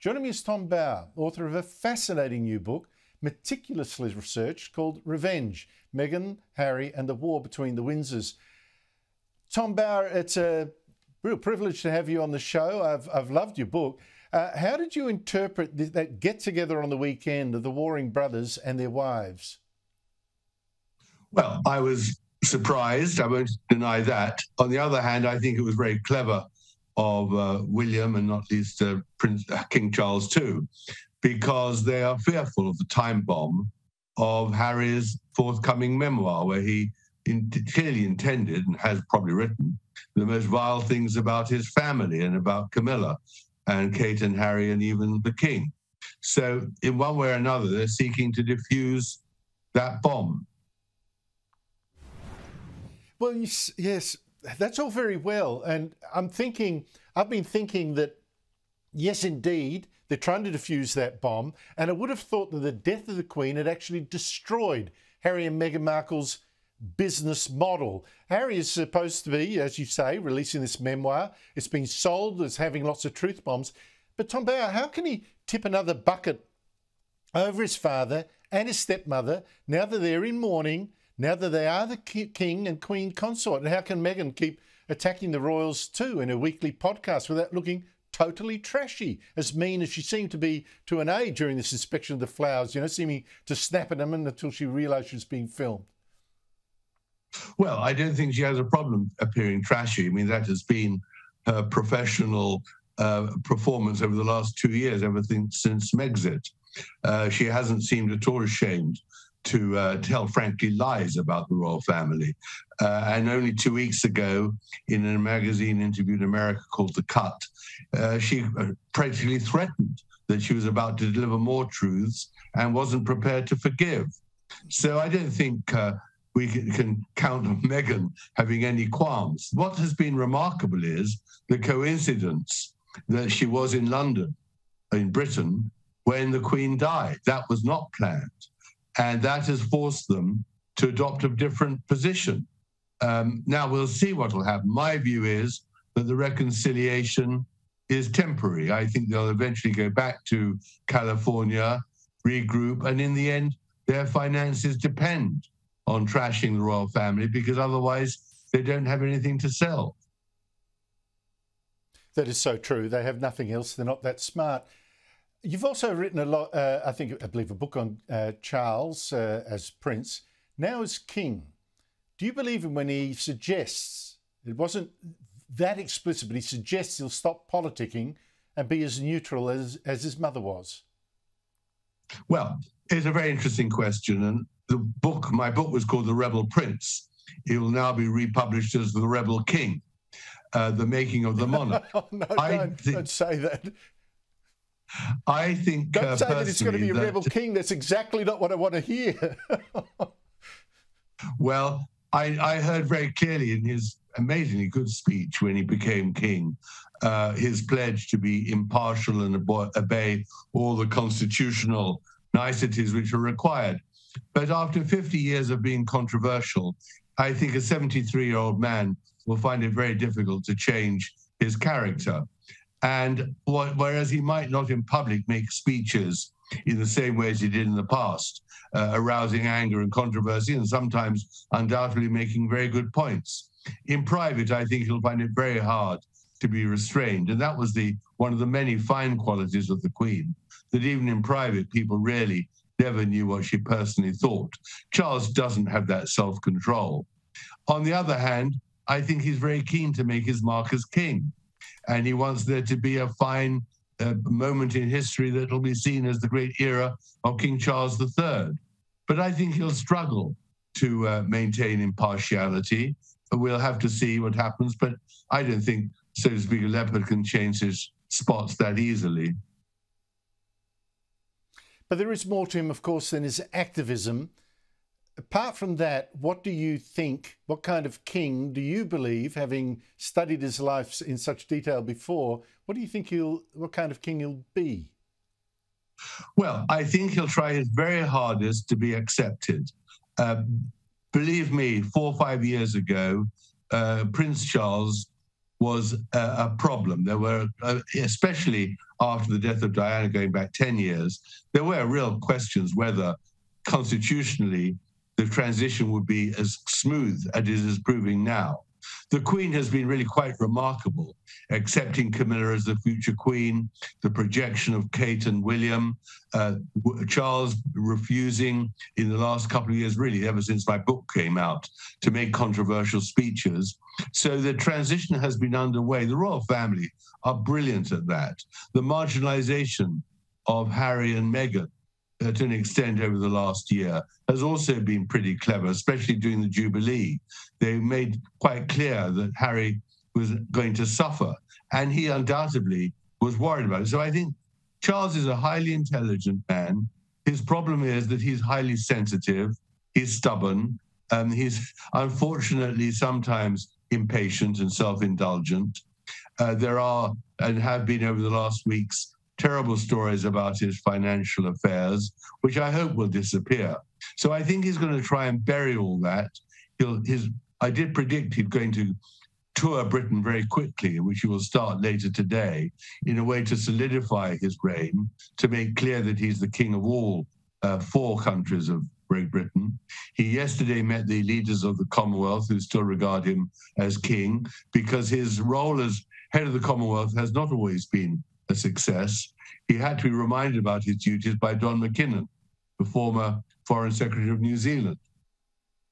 Joining me is Tom Bower, author of a fascinating new book, meticulously researched, called Revenge, Meghan, Harry and the War Between the Windsors. Tom Bower, it's a real privilege to have you on the show. I've loved your book. How did you interpret that get-together on the weekend of the warring brothers and their wives? Well, I was surprised. I won't deny that. On the other hand, I think it was very clever of William and not least King Charles too, because they are fearful of the time bomb of Harry's forthcoming memoir, where he clearly intended and has probably written the most vile things about his family and about Camilla and Kate and Harry and even the King. So in one way or another, they're seeking to defuse that bomb. Well, yes, that's all very well. And I've been thinking that, yes, indeed, they're trying to defuse that bomb. And I would have thought that the death of the Queen had actually destroyed Harry and Meghan Markle's business model. Harry is supposed to be, as you say, releasing this memoir. It's been sold as having lots of truth bombs. But Tom Bower, how can he tip another bucket over his father and his stepmother now that they're in mourning, now that they are the king and queen consort? And how can Meghan keep attacking the royals too in her weekly podcast without looking totally trashy, as mean as she seemed to be to an age during this inspection of the flowers, seeming to snap at them until she realised she was being filmed? Well, I don't think she has a problem appearing trashy. I mean, that has been her professional performance over the last 2 years, since Megxit. She hasn't seemed at all ashamed to tell, frankly, lies about the royal family. And only 2 weeks ago, in a magazine interview in America called The Cut, she practically threatened that she was about to deliver more truths and wasn't prepared to forgive. So I don't think we can count on Meghan having any qualms. What has been remarkable is the coincidence that she was in London, in Britain, when the Queen died. That was not planned. And that has forced them to adopt a different position. Now, we'll see what will happen. My view is that the reconciliation is temporary. I think they'll eventually go back to California, regroup, and in the end, their finances depend on trashing the royal family, because otherwise they don't have anything to sell. That is so true. They have nothing else. They're not that smart. You've also written a lot, I believe a book on Charles as Prince, now as King. Do you believe him when he suggests, it wasn't that explicit, but he suggests he'll stop politicking and be as neutral as his mother was? Well, it's a very interesting question. And my book was called The Rebel Prince. It will now be republished as The Rebel King, The Making of the Monarch. Oh, no, don't say that. I think don't say that it's going to be a rebel king. That's exactly not what I want to hear. Well, I heard very clearly in his amazingly good speech when he became king, his pledge to be impartial and obey all the constitutional niceties which are required. But after 50 years of being controversial, I think a 73-year-old man will find it very difficult to change his character. And whereas he might not in public make speeches in the same way as he did in the past, arousing anger and controversy, and sometimes undoubtedly making very good points, in private, I think he'll find it very hard to be restrained. And that was one of the many fine qualities of the Queen, that even in private, people really never knew what she personally thought. Charles doesn't have that self-control. On the other hand, I think he's very keen to make his mark as king. And he wants there to be a fine moment in history that will be seen as the great era of King Charles III. But I think he'll struggle to maintain impartiality. We'll have to see what happens. But I don't think, so to speak, a leopard can change his spots that easily. But there is more to him, of course, than his activism. Apart from that, what do you think, what kind of king do you believe, having studied his life in such detail before, what do you think what kind of king he'll be? Well, I think he'll try his very hardest to be accepted. Believe me, 4 or 5 years ago, Prince Charles was a problem. There were, especially after the death of Diana going back 10 years, there were real questions whether constitutionally the transition would be as smooth as it is proving now. The Queen has been really quite remarkable, accepting Camilla as the future Queen, the projection of Kate and William, Charles refusing in the last couple of years, really ever since my book came out, to make controversial speeches. So the transition has been underway. The royal family are brilliant at that. The marginalization of Harry and Meghan, to an extent over the last year, has also been pretty clever, especially during the Jubilee. They made quite clear that Harry was going to suffer, and he undoubtedly was worried about it. So I think Charles is a highly intelligent man. His problem is that he's highly sensitive, he's stubborn, he's unfortunately sometimes impatient and self-indulgent. There are, and have been over the last weeks, terrible stories about his financial affairs, which I hope will disappear. So I think he's going to try and bury all that. I did predict he's going to tour Britain very quickly, which he will start later today, in a way to solidify his reign, to make clear that he's the king of all 4 countries of Great Britain. He yesterday met the leaders of the Commonwealth, who still regard him as king, because his role as head of the Commonwealth has not always been a success. He had to be reminded about his duties by Don McKinnon, the former Foreign Secretary of New Zealand,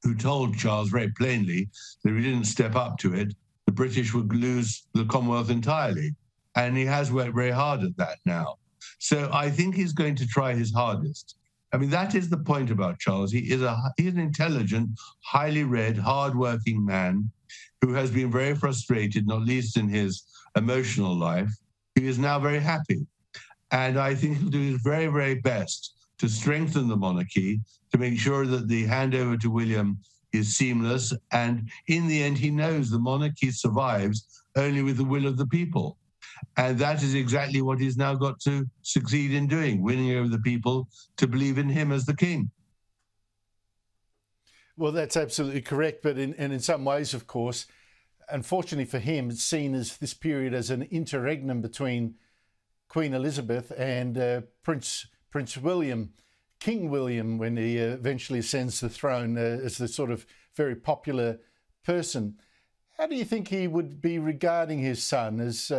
who told Charles very plainly that if he didn't step up to it, the British would lose the Commonwealth entirely. And he has worked very hard at that now. So I think he's going to try his hardest. I mean, that is the point about Charles. He's an intelligent, highly read, hardworking man who has been very frustrated, not least in his emotional life. He is now very happy. And I think he'll do his very, very best to strengthen the monarchy, to make sure that the handover to William is seamless. And in the end, he knows the monarchy survives only with the will of the people. And that is exactly what he's now got to succeed in doing, winning over the people to believe in him as the king. Well, that's absolutely correct. But in some ways, of course, unfortunately for him, it's seen as this period as an interregnum between Queen Elizabeth and Prince William, King William, when he eventually ascends the throne as the sort of very popular person. How do you think he would be regarding his son? As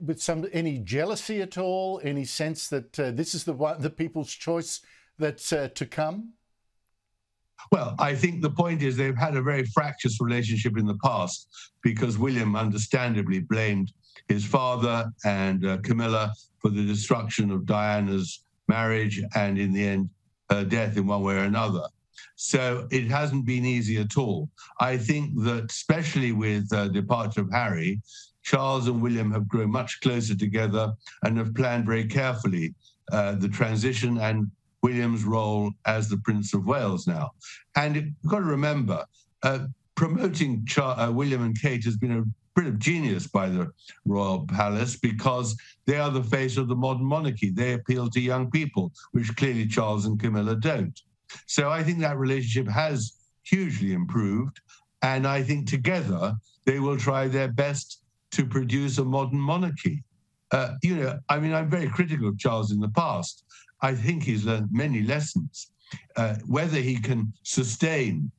with any jealousy at all? Any sense that this is the people's choice that's to come? Well, I think the point is they've had a very fractious relationship in the past, because William understandably blamed his father and Camilla for the destruction of Diana's marriage and, in the end, her death in one way or another. So it hasn't been easy at all. I think that, especially with the departure of Harry, Charles and William have grown much closer together and have planned very carefully the transition and William's role as the Prince of Wales now. And you've got to remember, promoting William and Kate has been a bit of genius by the royal palace, because they are the face of the modern monarchy. They appeal to young people, which clearly Charles and Camilla don't. So I think that relationship has hugely improved. And I think together they will try their best to produce a modern monarchy. I mean, I'm very critical of Charles in the past. I think he's learned many lessons. Whether he can sustain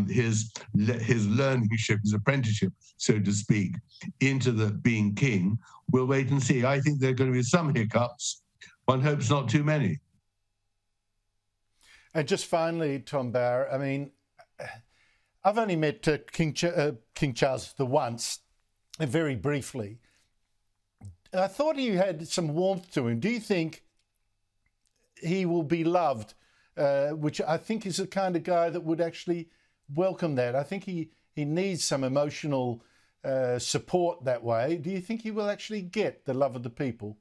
his learningship, his apprenticeship, so to speak, into the being king, we'll wait and see. I think there are going to be some hiccups. One hopes not too many. And just finally, Tom Bauer, I mean, I've only met King Charles the once, very briefly. I thought he had some warmth to him. Do you think he will be loved, which I think is the kind of guy that would actually welcome that? I think he needs some emotional support that way. Do you think he will actually get the love of the people?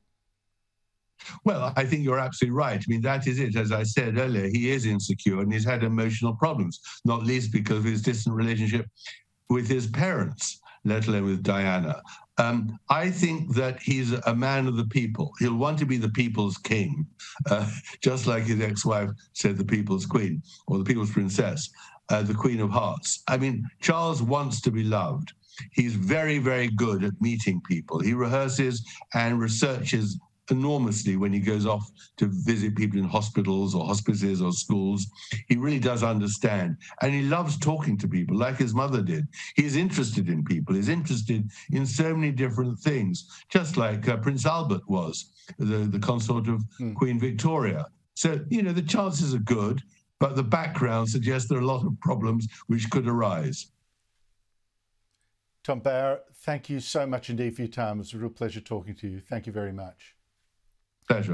Well, I think you're absolutely right. I mean, that is it. As I said earlier, he is insecure and he's had emotional problems, not least because of his distant relationship with his parents, let alone with Diana. I think that he's a man of the people. He'll want to be the people's king, just like his ex-wife said, the people's queen, or the people's princess, the Queen of Hearts. I mean, Charles wants to be loved. He's very, very good at meeting people. He rehearses and researches enormously when he goes off to visit people in hospitals or hospices or schools. He really does understand. And he loves talking to people like his mother did. He's interested in people. He's interested in so many different things, just like Prince Albert was, the consort of Queen Victoria. So, you know, the chances are good, but the background suggests there are a lot of problems which could arise. Tom Bauer, thank you so much indeed for your time. It was a real pleasure talking to you. Thank you very much. Pleasure.